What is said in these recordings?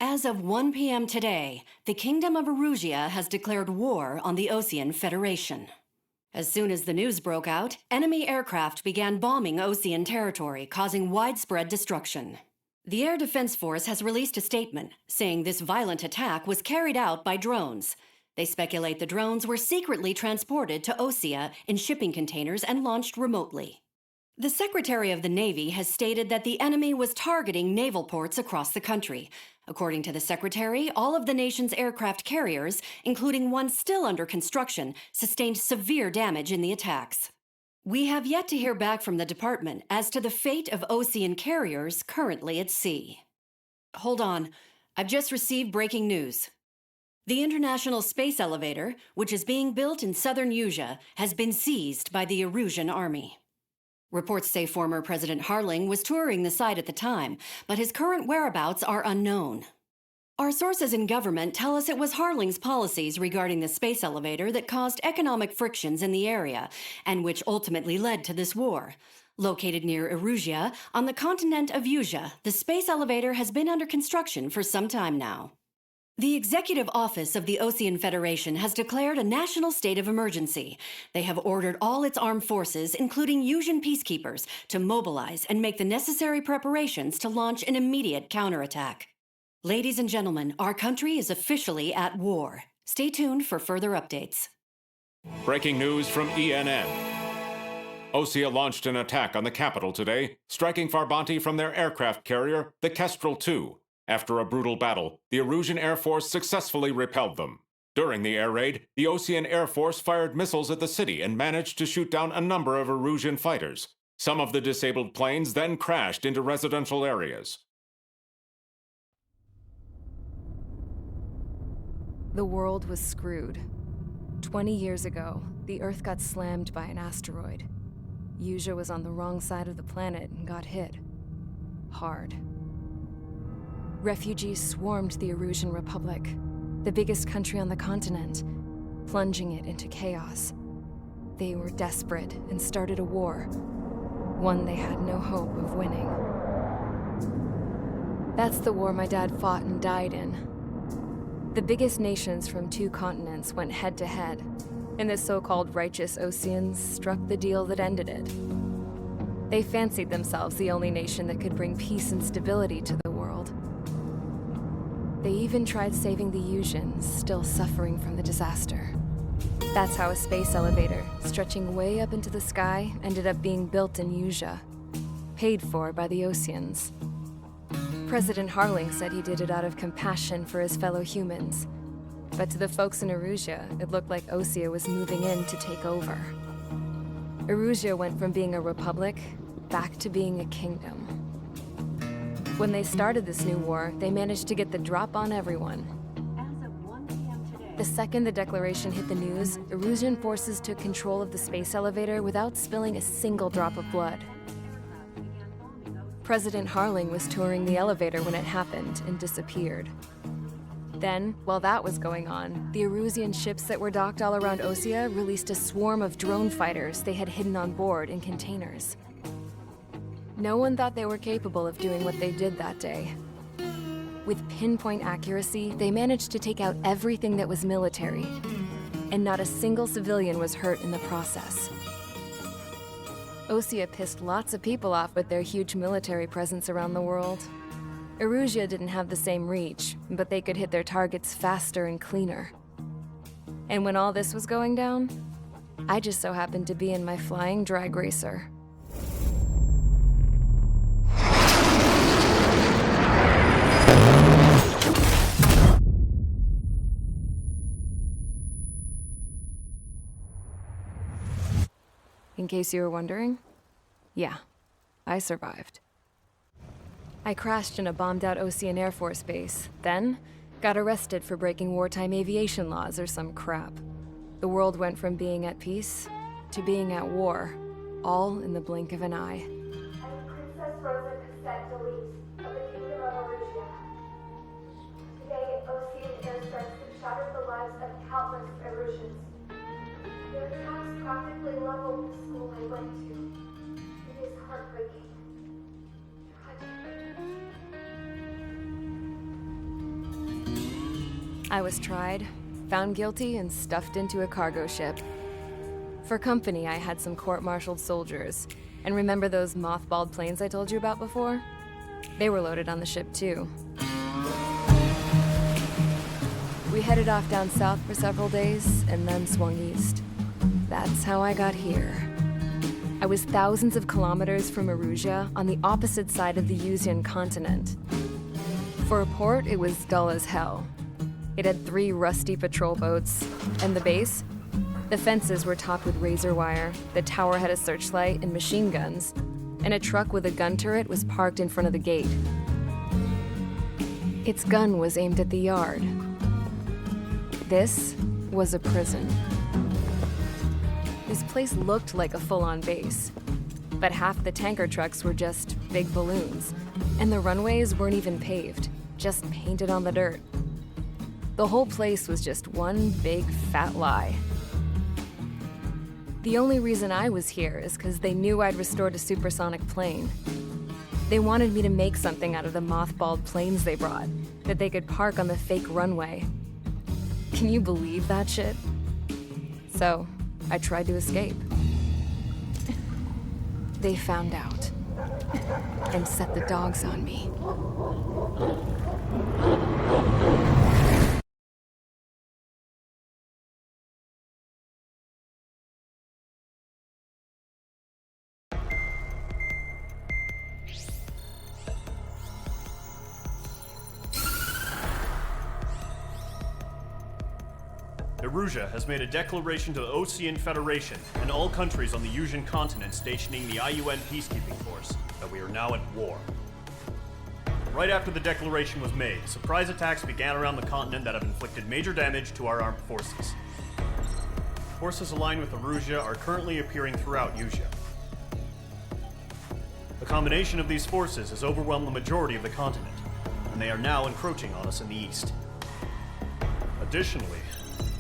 As of 1 p.m. today, the Kingdom of Erusia has declared war on the Osean Federation. As soon as the news broke out, enemy aircraft began bombing Osean territory, causing widespread destruction. The Air Defense Force has released a statement saying this violent attack was carried out by drones. They speculate the drones were secretly transported to Osea in shipping containers and launched remotely. The Secretary of the Navy has stated that the enemy was targeting naval ports across the country. According to the Secretary, all of the nation's aircraft carriers, including one still under construction, sustained severe damage in the attacks. We have yet to hear back from the department as to the fate of Osean carriers currently at sea. Hold on, I've just received breaking news. The International Space Elevator, which is being built in southern Usia, has been seized by the Erusian army. Reports say former President Harling was touring the site at the time, but his current whereabouts are unknown. Our sources in government tell us it was Harling's policies regarding the space elevator that caused economic frictions in the area, and which ultimately led to this war. Located near Erusia, on the continent of Usia, the space elevator has been under construction for some time now. The Executive Office of the Osean Federation has declared a national state of emergency. They have ordered all its armed forces, including Usian peacekeepers, to mobilize and make the necessary preparations to launch an immediate counterattack. Ladies and gentlemen, our country is officially at war. Stay tuned for further updates. Breaking news from ENN. Osea launched an attack on the capital today, striking Farbanti from their aircraft carrier, the Kestrel II. After a brutal battle, the Erusian Air Force successfully repelled them. During the air raid, the Osean Air Force fired missiles at the city and managed to shoot down a number of Erusian fighters. Some of the disabled planes then crashed into residential areas. The world was screwed. 20 years ago, the Earth got slammed by an asteroid. Usia was on the wrong side of the planet and got hit. Hard. Refugees swarmed the Erusian Republic, the biggest country on the continent, plunging it into chaos. They were desperate and started a war, one they had no hope of winning. That's the war my dad fought and died in. The biggest nations from 2 continents went head-to-head, and the so-called righteous Oseans struck the deal that ended it. They fancied themselves the only nation that could bring peace and stability to the world. They even tried saving the Usians, still suffering from the disaster. That's how a space elevator, stretching way up into the sky, ended up being built in Usia, paid for by the Oseans. President Harling said he did it out of compassion for his fellow humans. But to the folks in Erusia, it looked like Osea was moving in to take over. Erusia went from being a republic back to being a kingdom. When they started this new war, they managed to get the drop on everyone. As of 1 p.m. today, The second the declaration hit the news, Erusian forces took control of the space elevator without spilling a single drop of blood. President Harling was touring the elevator when it happened and disappeared. Then, while that was going on, the Erusian ships that were docked all around Osea released a swarm of drone fighters they had hidden on board in containers. No one thought they were capable of doing what they did that day. With pinpoint accuracy, they managed to take out everything that was military, and not a single civilian was hurt in the process. Osea pissed lots of people off with their huge military presence around the world. Erusia didn't have the same reach, but they could hit their targets faster and cleaner. And when all this was going down, I just so happened to be in my flying drag racer. In case you were wondering, yeah, I survived. I crashed in a bombed-out Osean Air Force base, then got arrested for breaking wartime aviation laws or some crap. The world went from being at peace to being at war, all in the blink of an eye. I'm Princess Rosa Cassette Delete of the Kingdom of Erusia. Today, Osean airstrikes have shattered the lives of countless Erusians. Their attacks practically leveled the school I went to. It is heartbreaking. Tragic. I was tried, found guilty, and stuffed into a cargo ship. For company, I had some court-martialed soldiers. And remember those mothballed planes I told you about before? They were loaded on the ship, too. We headed off down south for several days, and then swung east. That's how I got here. I was thousands of kilometers from Erusia, on the opposite side of the Yuzian continent. For a port, it was dull as hell. It had 3 rusty patrol boats. And the base? The fences were topped with razor wire, the tower had a searchlight and machine guns, and a truck with a gun turret was parked in front of the gate. Its gun was aimed at the yard. This was a prison. This place looked like a full-on base, but half the tanker trucks were just big balloons, and the runways weren't even paved, just painted on the dirt. The whole place was just one big fat lie. The only reason I was here is because they knew I'd restored a supersonic plane. They wanted me to make something out of the mothballed planes they brought, that they could park on the fake runway. Can you believe that shit? So, I tried to escape. They found out and set the dogs on me. Erusia has made a declaration to the Ocean Federation and all countries on the Yuzian continent stationing the IUN peacekeeping force that we are now at war. Right after the declaration was made, surprise attacks began around the continent that have inflicted major damage to our armed forces. Forces aligned with Erusia are currently appearing throughout Yusia. The combination of these forces has overwhelmed the majority of the continent, and they are now encroaching on us in the east. Additionally,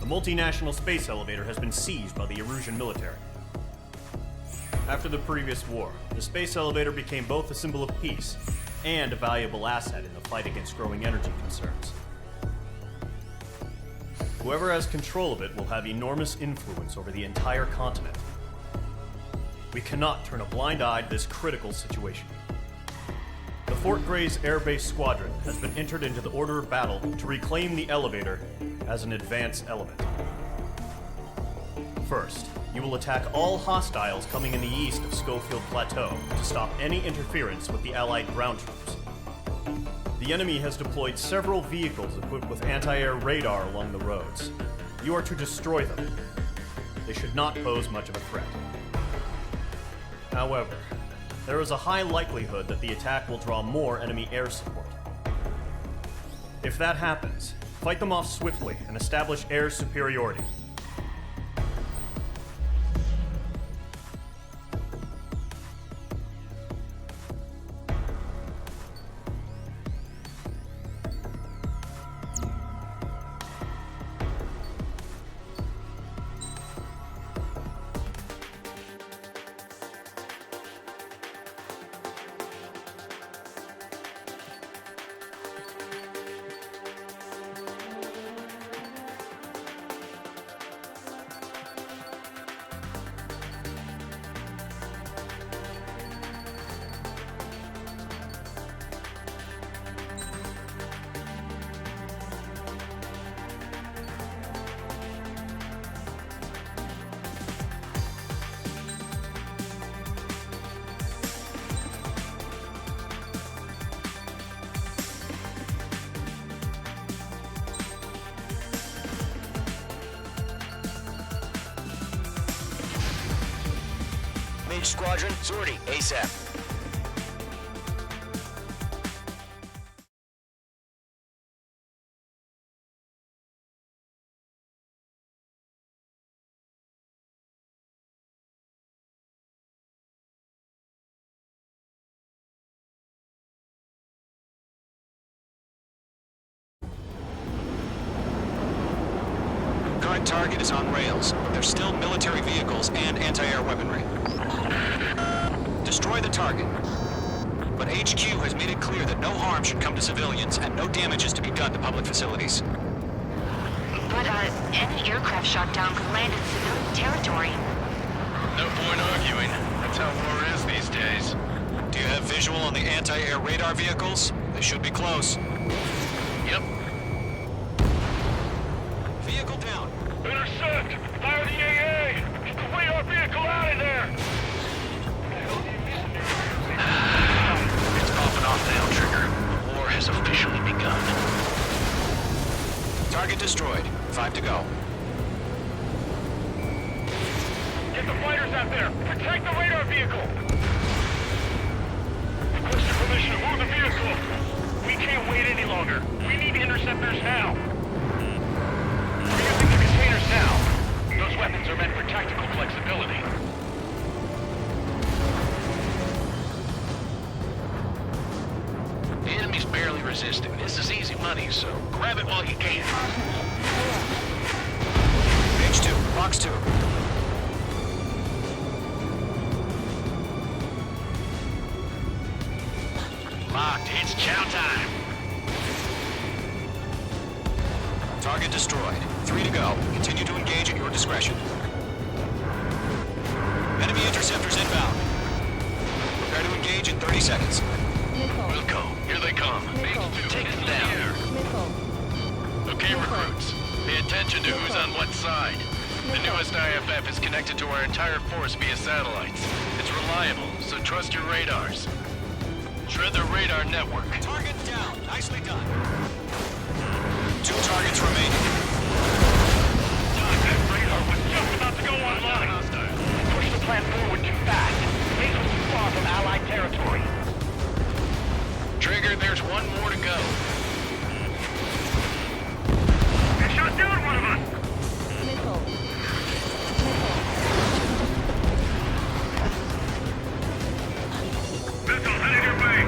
the multinational space elevator has been seized by the Erusian military. After the previous war, the space elevator became both a symbol of peace and a valuable asset in the fight against growing energy concerns. Whoever has control of it will have enormous influence over the entire continent. We cannot turn a blind eye to this critical situation. The Fort Gray's Air Base Squadron has been entered into the order of battle to reclaim the elevator as an advance element. First, you will attack all hostiles coming in the east of Schofield Plateau to stop any interference with the Allied ground troops. The enemy has deployed several vehicles equipped with anti-air radar along the roads. You are to destroy them. They should not pose much of a threat. However, there is a high likelihood that the attack will draw more enemy air support. If that happens, fight them off swiftly and establish air superiority. Mage Squadron, sortie, ASAP. Current target is on rails, but there's still military vehicles and anti-air weaponry. Destroy the target. But HQ has made it clear that no harm should come to civilians and no damage is to be done to public facilities. Any aircraft shot down could land in civilian territory. No point arguing. That's how war is these days. Do you have visual on the anti-air radar vehicles? They should be close. Yep. Vehicle down. Intercept! Fire the AA! Get the radar vehicle out of there! It's popping off now, Trigger. The war has officially begun. Target destroyed. 5 to go. Get the fighters out there! Protect the radar vehicle! Request your permission to move the vehicle! We can't wait any longer. We need interceptors now. We're using the containers now. Those weapons are meant for tactical flexibility. The enemy's barely resisting. This is easy money, so grab it while you can. Page 2, box 2. Locked. It's chow time. Target destroyed. 3 to go. Continue to engage at your discretion. Enemy interceptors inbound. Prepare to engage in 30 seconds. Wilco, here they come. Take them down. Okay, recruits. Pay attention to who's on what side. The newest IFF is connected to our entire force via satellites. It's reliable, so trust your radars. Shred the radar network. Target down. Nicely done. 2 targets remaining. That radar was just about to go online. Push the plan forward too fast. Laser's too far from Allied territory. Trigger, there's one more to go. They shot down one of us! Missile headed your way!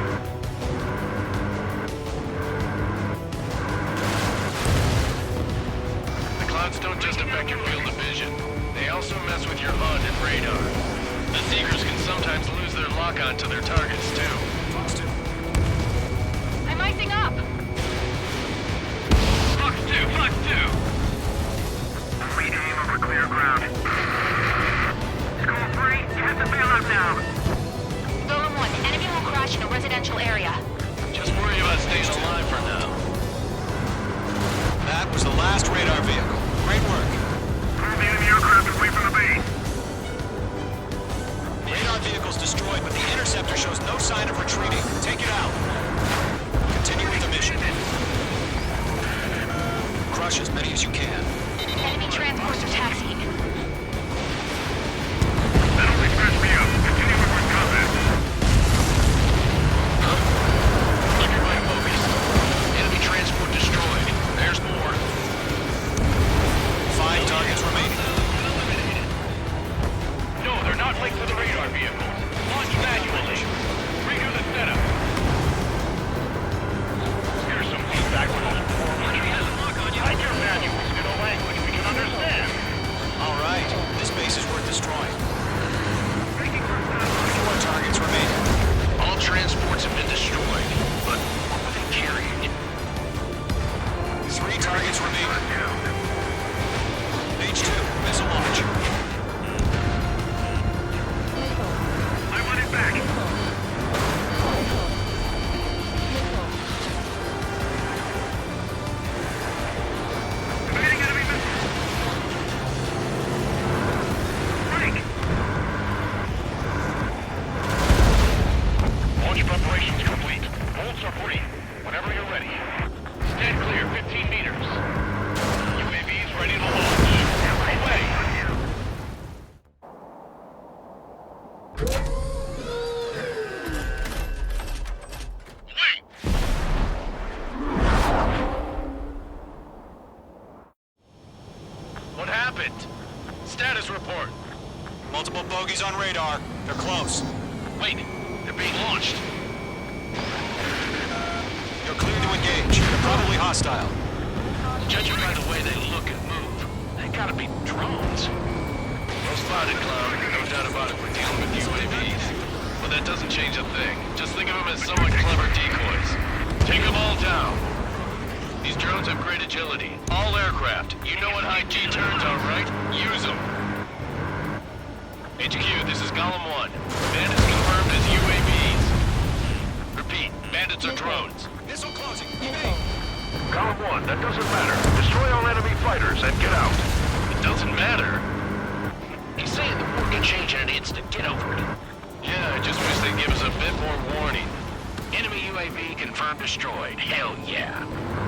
The clouds don't just affect your field of vision. They also mess with your HUD and radar. The Seekers can sometimes lose their lock-on to their targets, too. I'm icing up! Fox 2! Fox 2! Lead aim over clear ground. School 3, you have to bail out now. Golem 1, enemy will crash in a residential area. Just worry about staying alive for now. That was the last radar vehicle. Great work. Clear the enemy aircraft away from the base. Radar vehicle's destroyed, but the interceptor shows no sign of retreating. Take it out. Continue with the mission. Crush as many as you can. Enemy transports are taxiing. That only scratched me up. Continue with combat. Look at my movies. Enemy transport destroyed. There's more. 5 targets remaining. No, they're not linked to the radar vehicles. Launch manually. Redo the setup. Here's some feedback for those poor workers. Hide your manuals in a language we can understand. All right. This base is worth destroying. 4 targets remaining. All transports have been destroyed, but what were they carrying? 3 targets remaining. Page 2, missile launch. I want it back. Evading enemy missiles. Break. Launch preparations complete. Bolts are free. Whenever you're ready. Stand clear, 15 meters. UAVs ready to launch. Away. Wait. What happened? Status report. Multiple bogies on radar. They're close. Wait, they're being launched. You're clear to engage. They're probably hostile. Judging by the way they look and move, they gotta be drones. Well spotted, Cloud. No doubt about it. We're dealing with UAVs. But that doesn't change a thing. Just think of them as somewhat clever decoys. Take them all down. These drones have great agility. All aircraft, you know what high G turns are, right? Use them. HQ, this is Golem 1. Bandits confirmed as UAVs. Repeat, bandits are drones. Missile closing. Column 1, that doesn't matter. Destroy all enemy fighters and get out. It doesn't matter. He's saying the war can change in an instant. Get over it. Yeah, I just wish they'd give us a bit more warning. Enemy UAV confirmed destroyed. Hell yeah.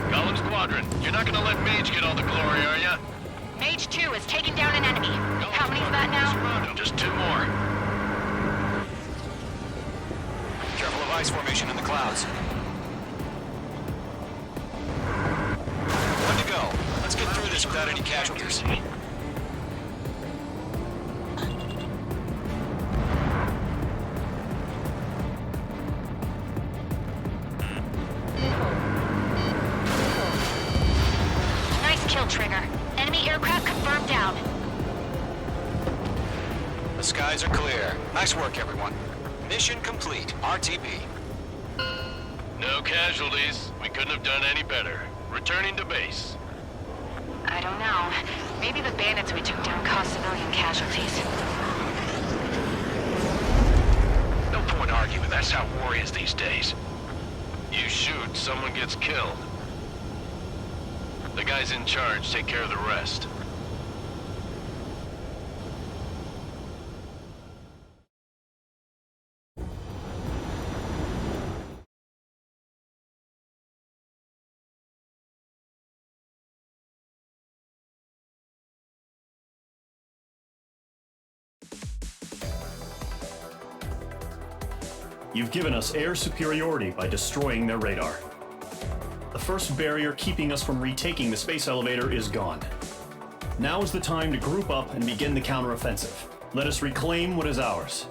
Golem Squadron, you're not gonna let Mage get all the glory, are ya? Mage 2 is taking down an enemy. How many's that now? Surround 'em. Just 2 more. Careful of ice formation in the clouds. One to go. Let's get through this without any casualties. Nice kill, Trigger. Enemy aircraft confirmed down. The skies are clear. Nice work, everyone. Mission complete. RTB. No casualties. We couldn't have done any better. Returning to base. I don't know. Maybe the bandits we took down caused civilian casualties. No point arguing. That's how war is these days. You shoot, someone gets killed. The guys in charge take care of the rest. You've given us air superiority by destroying their radar. The first barrier keeping us from retaking the space elevator is gone. Now is the time to group up and begin the counteroffensive. Let us reclaim what is ours.